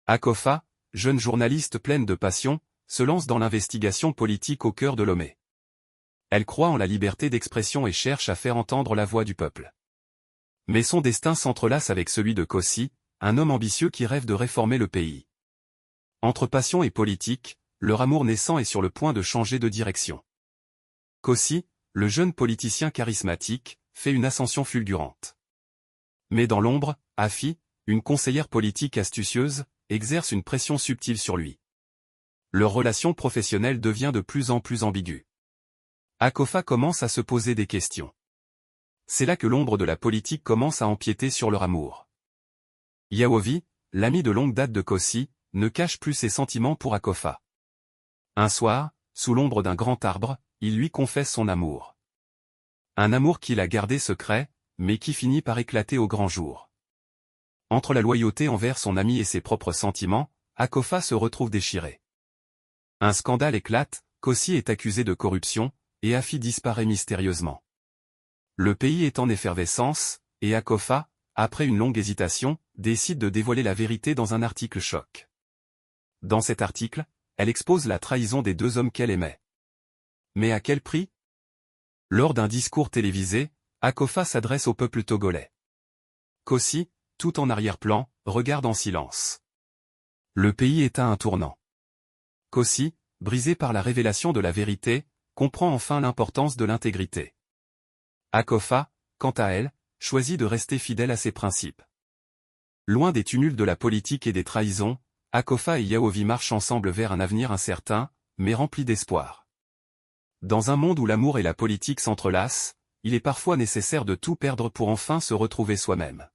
Akofa, jeune journaliste pleine de passion, se lance dans l'investigation politique au cœur de Lomé. Elle croit en la liberté d'expression et cherche à faire entendre la voix du peuple. Mais son destin s'entrelace avec celui de Kossi, un homme ambitieux qui rêve de réformer le pays. Entre passion et politique, leur amour naissant est sur le point de changer de direction. Kossi, le jeune politicien charismatique, fait une ascension fulgurante. Mais dans l'ombre, Afi, une conseillère politique astucieuse, exerce une pression subtile sur lui. Leur relation professionnelle devient de plus en plus ambiguë. Akofa commence à se poser des questions. C'est là que l'ombre de la politique commence à empiéter sur leur amour. Yaovi, l'ami de longue date de Kossi, ne cache plus ses sentiments pour Akofa. Un soir, sous l'ombre d'un grand arbre, il lui confesse son amour. Un amour qu'il a gardé secret, mais qui finit par éclater au grand jour. Entre la loyauté envers son ami et ses propres sentiments, Akofa se retrouve déchiré. Un scandale éclate, Kossi est accusé de corruption, et Afi disparaît mystérieusement. Le pays est en effervescence, et Akofa, après une longue hésitation, décide de dévoiler la vérité dans un article choc. Dans cet article, elle expose la trahison des deux hommes qu'elle aimait. Mais à quel prix? Lors d'un discours télévisé, Akofa s'adresse au peuple togolais. Kossi, tout en arrière-plan, regarde en silence. Le pays est à un tournant. Kossi, brisé par la révélation de la vérité, comprend enfin l'importance de l'intégrité. Akofa, quant à elle, choisit de rester fidèle à ses principes. Loin des tumultes de la politique et des trahisons, Akofa et Yaovi marchent ensemble vers un avenir incertain, mais rempli d'espoir. Dans un monde où l'amour et la politique s'entrelacent, il est parfois nécessaire de tout perdre pour enfin se retrouver soi-même.